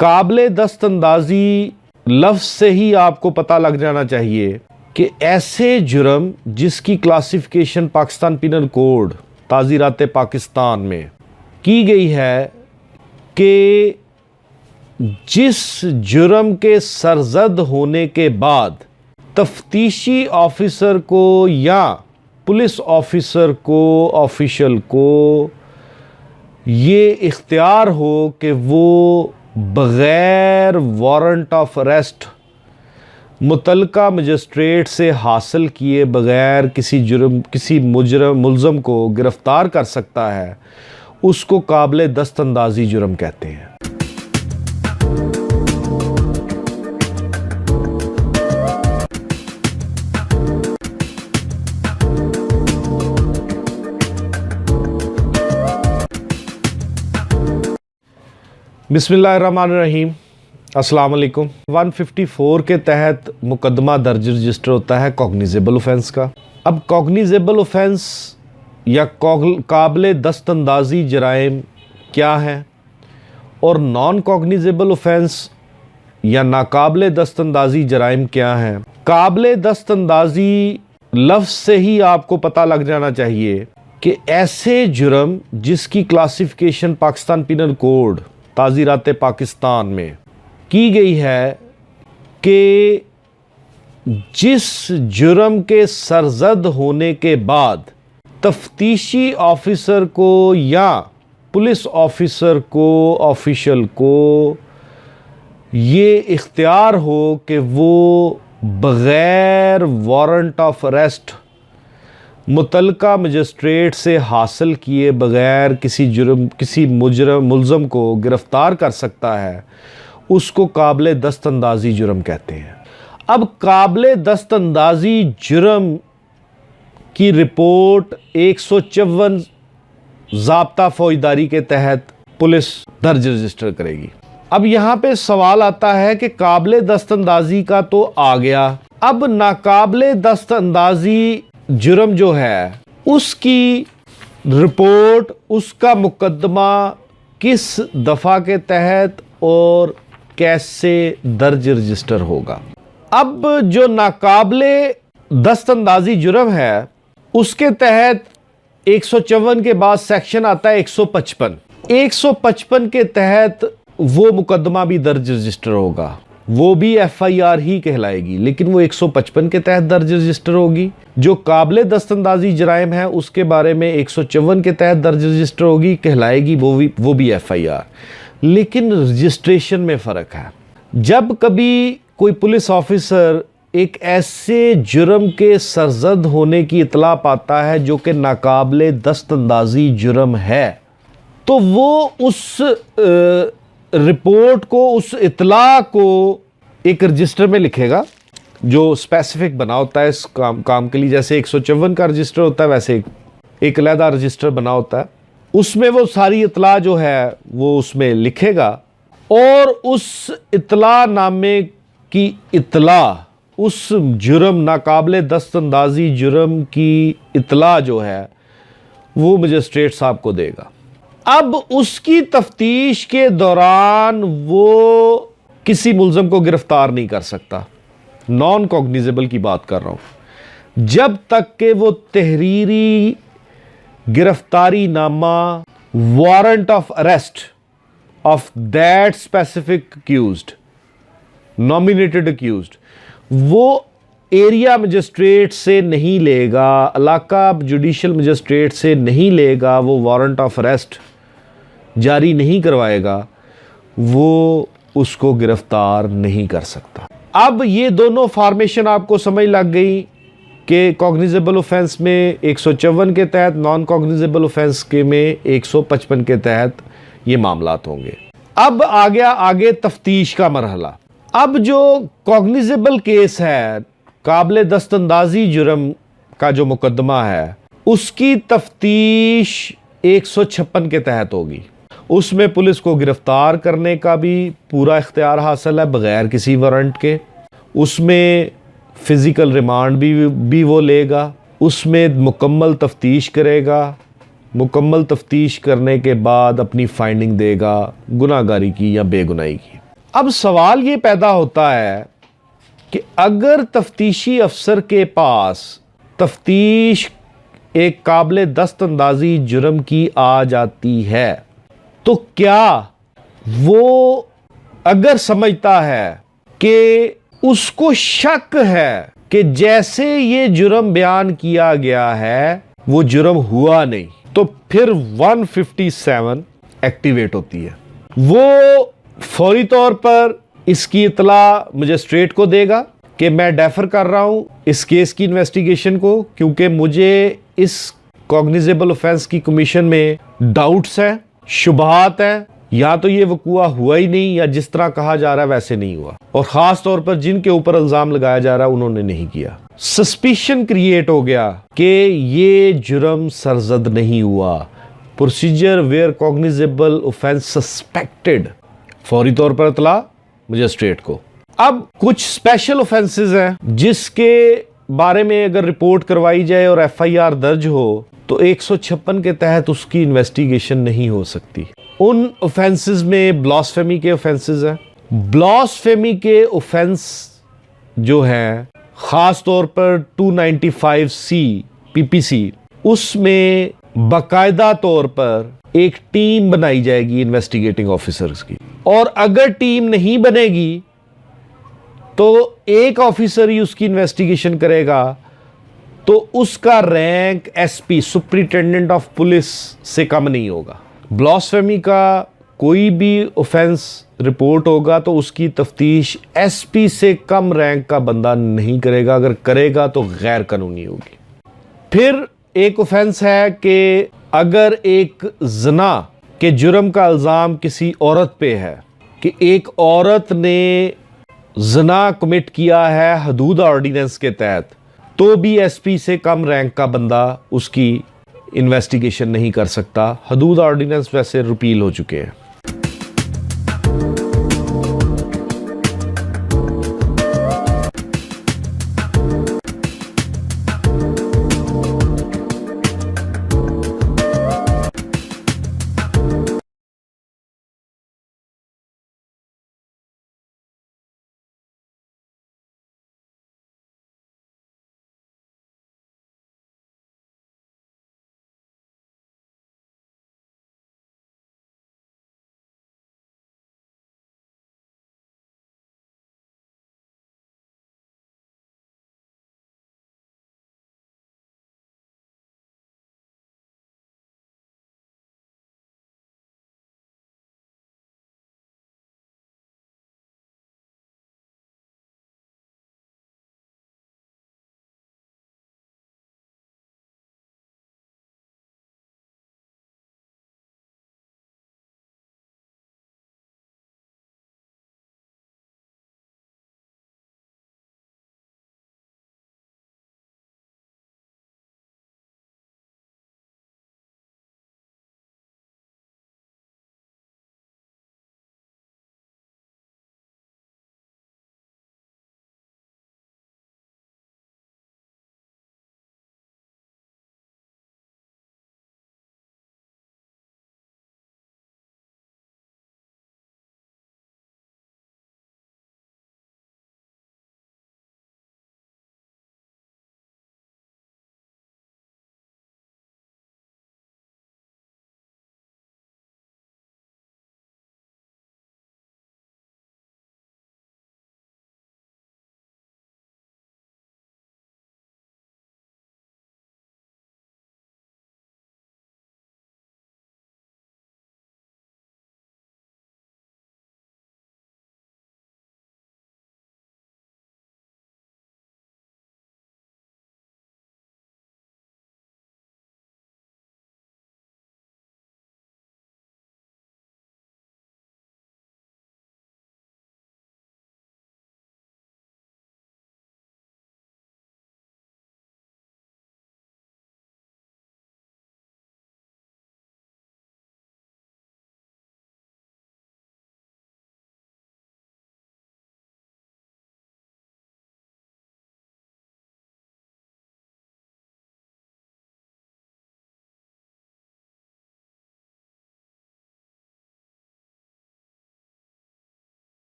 काबिले दस्तंदाजी लफ्ज़ से ही आपको पता लग जाना चाहिए कि ऐसे जुर्म जिसकी क्लासिफिकेशन पाकिस्तान पिनल कोड ताज़ीरात पाकिस्तान में की गई है कि जिस जुर्म के सरजद होने के बाद तफ्तीशी ऑफिसर को या पुलिस ऑफिसर को ऑफिशियल को ये इख्तियार हो कि वो बग़ैर वारंट ऑफ अरेस्ट मुतलका मजिस्ट्रेट से हासिल किए बग़ैर किसी मुल्ज़म को गिरफ़्तार कर सकता है, उसको काबिले दस्तंदाजी जुर्म कहते हैं। बिस्मिल्लाहिर्रहमानिर्रहीम, अस्सलाम वालेकुम। 154 के तहत मुकदमा दर्ज रजिस्टर होता है कॉग्निजेबल ऑफेंस का। अब कॉग्निजेबल ऑफेंस या काबिले दस्तंदाजी जराइम क्या है और नॉन कॉग्निजेबल ऑफेंस या नाकाबिले दस्तंदाजी जराइम क्या है। काबिले दस्तंदाजी लफ्ज़ से ही आपको पता लग जाना चाहिए कि ऐसे जुर्म जिसकी क्लासिफिकेशन पाकिस्तान पिनल कोड ताज़ीरात पाकिस्तान में की गई है कि जिस जुर्म के सरजद होने के बाद तफ्तीशी ऑफिसर को या पुलिस ऑफिसर को ऑफिशियल को ये इख्तियार हो कि वो बग़ैर वारंट ऑफ अरेस्ट मुतलका मजिस्ट्रेट से हासिल किए बग़ैर किसी मुल्ज़म को गिरफ़्तार कर सकता है, उसको काबिले दस्तंदाजी जुर्म कहते हैं। अब काबिले दस्तंदाजी जुर्म की रिपोर्ट 154 ज़ाब्ता फ़ौजदारी के तहत पुलिस दर्ज रजिस्टर करेगी। अब यहाँ पे सवाल आता है कि काबिले दस्तंदाजी का तो आ गया, अब नाकाबिले दस्तंदाजी जुर्म जो है उसकी रिपोर्ट, उसका मुकदमा किस दफ़ा के तहत और कैसे दर्ज रजिस्टर होगा। अब जो नाकाबिले दस्तंदाजी जुर्म है उसके तहत 154 के बाद सेक्शन आता है 155 के तहत वो मुकदमा भी दर्ज रजिस्टर होगा, वो भी FIR ही कहलाएगी, लेकिन वो 155 के तहत दर्ज रजिस्टर होगी। जो काबिले दस्तंदाजी जराइम है उसके बारे में 154 के तहत दर्ज रजिस्टर होगी, कहलाएगी वो भी FIR, लेकिन रजिस्ट्रेशन में फ़र्क है। जब कभी कोई पुलिस ऑफिसर एक ऐसे जुर्म के सरजद होने की इतला पाता है जो कि नाकाबिले दस्तंदाजी जुर्म है, तो वो उस रिपोर्ट को, उस इतला को एक रजिस्टर में लिखेगा जो स्पेसिफिक बना होता है इस काम के लिए। जैसे 154 का रजिस्टर होता है वैसे एक अलहदा रजिस्टर बना होता है, उसमें वो सारी इतला जो है वो उसमें लिखेगा और उस इतला नामे की इतला, उस जुर्म नाकाबिले दस्तंदाजी जुर्म की इतला जो है वो मजिस्ट्रेट साहब को देगा। अब उसकी तफ्तीश के दौरान वो किसी मुल्ज़म को गिरफ्तार नहीं कर सकता, नॉन कॉग्निजेबल की बात कर रहा हूं, जब तक कि वो तहरीरी गिरफ्तारी नामा warrant of arrest of that specific accused, nominated accused, वो एरिया मजिस्ट्रेट से नहीं लेगा, इलाका जुडिशल मजिस्ट्रेट से नहीं लेगा, वो वारंट ऑफ अरेस्ट जारी नहीं करवाएगा, वो उसको गिरफ्तार नहीं कर सकता। अब ये दोनों फॉर्मेशन आपको समझ लग गई कि कॉग्निजेबल ऑफेंस में 154 के तहत, नॉन कॉग्निजेबल ऑफेंस के में 155 के तहत ये मामलात होंगे। अब आ गया आगे तफ्तीश का मरहला। अब जो कॉग्निजेबल केस है, काबिले दस्तंदाजी जुर्म का जो मुकदमा है, उसकी तफ्तीश 156 के तहत होगी। उसमें पुलिस को गिरफ्तार करने का भी पूरा इख्तियार हासिल है बग़ैर किसी वारंट के। उसमें फ़िज़िकल रिमांड भी वो लेगा, उसमें मुकम्मल तफ्तीश करेगा, मुकम्मल तफ्तीश करने के बाद अपनी फाइंडिंग देगा गुनाहगारी की या बेगुनाही की। अब सवाल ये पैदा होता है कि अगर तफ्तीशी अफसर के पास तफ्तीश एक काबिल दस्तअंदाजी जुर्म की आ जाती है, तो क्या वो अगर समझता है कि उसको शक है कि जैसे ये जुर्म बयान किया गया है वो जुर्म हुआ नहीं, तो फिर 157 एक्टिवेट होती है। वो फौरी तौर पर इसकी इतला मजिस्ट्रेट को देगा कि मैं डेफर कर रहा हूं इस केस की इन्वेस्टिगेशन को, क्योंकि मुझे इस कॉग्निजेबल ऑफेंस की कमीशन में डाउट्स हैं, शुबहात हैं, या तो ये वकूआ हुआ ही नहीं या जिस तरह कहा जा रहा है वैसे नहीं हुआ, और खास तौर पर जिनके ऊपर इल्जाम लगाया जा रहा है उन्होंने नहीं किया। सस्पिशन क्रिएट हो गया कि ये जुर्म सरजद नहीं हुआ। Procedure where cognizable offence suspected, फौरी तौर पर इतला मजिस्ट्रेट को। अब कुछ स्पेशल ऑफेंसेस हैं जिसके बारे में अगर रिपोर्ट करवाई जाए और एफआईआर दर्ज हो तो 156 के तहत उसकी इन्वेस्टिगेशन नहीं हो सकती। उन ऑफेंसेस में ब्लास्फेमी के ऑफेंसेस हैं। ब्लास्फेमी के ऑफेंस जो हैं खास तौर पर 295C पीपीसी, उसमें बाकायदा तौर पर एक टीम बनाई जाएगी इन्वेस्टिगेटिंग ऑफिसर्स की, और अगर टीम नहीं बनेगी तो एक ऑफिसर ही उसकी इन्वेस्टिगेशन करेगा, तो उसका rank SP superintendent of police से कम नहीं होगा। ब्लास्फेमी का कोई भी ऑफेंस रिपोर्ट होगा तो उसकी तफ्तीश एसपी से कम रैंक का बंदा नहीं करेगा, अगर करेगा तो गैर कानूनी होगी। फिर एक ऑफेंस है कि अगर एक जना के जुर्म का इल्ज़ाम किसी औरत पे है कि एक औरत ने जना कमिट किया है हदूद ऑर्डिनेंस के तहत, तो भी एसपी से कम रैंक का बंदा उसकी इन्वेस्टिगेशन नहीं कर सकता। हदूद ऑर्डिनेंस वैसे रिपील हो चुके हैं।